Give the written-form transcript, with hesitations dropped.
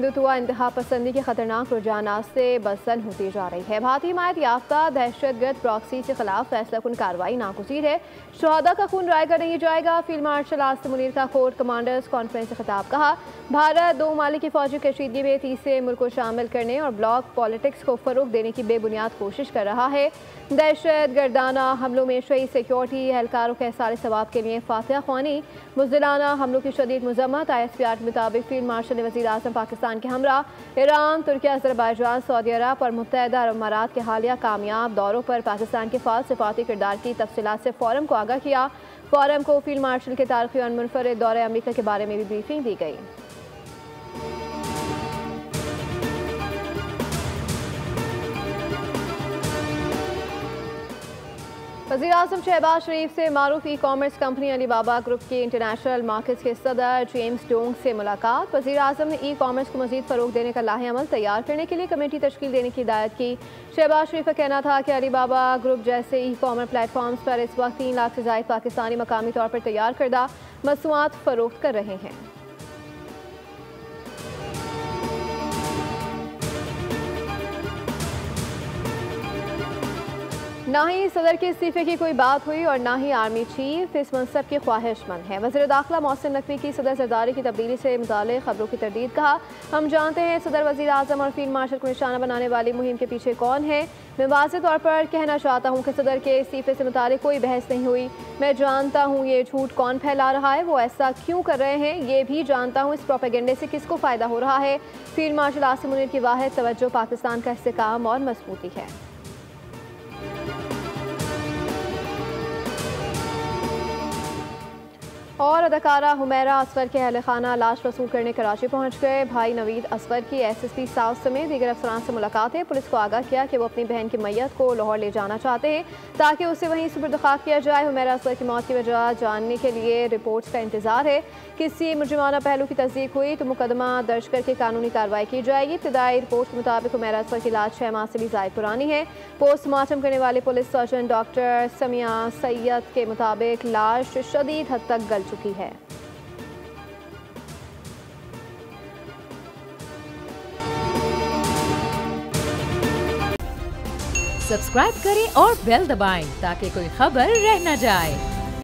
हिंदुत्व इंतहा पसंदी के खतरनाक रुझानात से बसन होती जा रही है। भारतीय हिमायत याफ्ता दहशतगर्द प्रॉक्सी के खिलाफ फैसला कुन कार्रवाई नागुज़ीर है। शहादा का खून राय कर नहीं जाएगा। फील्ड मार्शल आसिम मुनीर का कोर कमांडर्स कॉन्फ्रेंस से खिताब। कहा, भारत दो ममालिक की फौजी कशीदगी में तीसरे मुल्क को शामिल करने और ब्लॉक पॉलिटिक्स को फरोग देने की बेबुनियाद कोशिश कर रहा है। दहशत गर्दाना हमलों में शहीद सिक्योरिटी एहलकारों के एहसार सवाब के लिए फातिहा ख्वानी। बुज़दिलाना हमलों की शदीद मजम्मत। ISPR के मुताबिक फील्ड मार्शल ने वज़ीर आज़म पाकिस्तान के हमरा ईरान, तुर्की, अज़रबैजान, सऊदी अरब और मुत्तहदा अरब अमारात के हालिया कामयाब दौरों पर पाकिस्तान के फाल सिफाती किरदार की तफसीलात से फोरम को आगाह किया। फोरम को फील्ड मार्शल के तारीखी और मुनफरिद दौरे अमरीका के बारे में भी ब्रीफिंग दी गई। वज़ीर आज़म शहबाज शरीफ से मारूफ ई-कॉमर्स कंपनी अलीबाबा ग्रुप के इंटरनेशनल मार्केट्स के सदर जेम्स डोंग से मुलाकात। वज़ीर आज़म ने ई-कॉमर्स को मज़ीद फ़रोग देने का लाहे अमल तैयार करने के लिए कमेटी तश्कील देने की हिदायत की। शहबाज शरीफ का कहना था कि अलीबाबा ग्रुप जैसे ई-कॉमर्स प्लेटफॉर्म्स पर इस वक्त 3 लाख से ज़ायद पाकिस्तानी मकामी तौर पर तैयार करदा मसनूआत फ़रोख्त कर रहे हैं। ना ही सदर के इस्तीफे की कोई बात हुई और ना ही आर्मी चीफ इस मनसब के ख्वाहिशमंद है। वज़ीर दाखिला मोहसिन नकवी की सदर जरदारी की तब्दीली से मुताल्लिक़ खबरों की तरदीद। कहा, हम जानते हैं सदर, वज़ीर आज़म और फील्ड मार्शल को निशाना बनाने वाली मुहिम के पीछे कौन है। मैं वाज़ेह तौर पर कहना चाहता हूँ कि सदर के इस्तीफे से मुताल्लिक़ कोई बहस नहीं हुई। मैं जानता हूँ ये झूठ कौन फैला रहा है, वो ऐसा क्यों कर रहे हैं। ये भी जानता हूँ इस प्रोपेगेंडे से किसको फ़ायदा हो रहा है। फील्ड मार्शल आसिम मुनीर की वाहिद तवज्जो पाकिस्तान का इस्तेहकाम और मजबूती है। और अदाकारा हुमैरा असगर के अहल खाना लाश वसूल करने कराची पहुंच गए। भाई नवीद असगर की SSP साउथ समेत दीगर अफसरान से मुलाकातें। पुलिस को आगाह किया कि वो अपनी बहन की मैयत को लाहौर ले जाना चाहते हैं ताकि उसे वहीं सुपुर्द खाक किया जाए। हुमैरा असगर की मौत की वजह जानने के लिए रिपोर्ट्स का इंतजार है। किसी मुजरिमाना पहलू की तस्दीक हुई तो मुकदमा दर्ज करके कानूनी कार्रवाई की जाएगी। इब्तदाई रिपोर्ट के मुताबिक हुमैरा असगर की लाश 6 माह से भी ज़ायद पुरानी है। पोस्टमार्टम करने वाले police surgeon doctor Samiya Syed के मुताबिक लाश शदीद हद तक गल चुकी है। सब्सक्राइब करें और बेल दबाएं ताकि कोई खबर रह न जाए।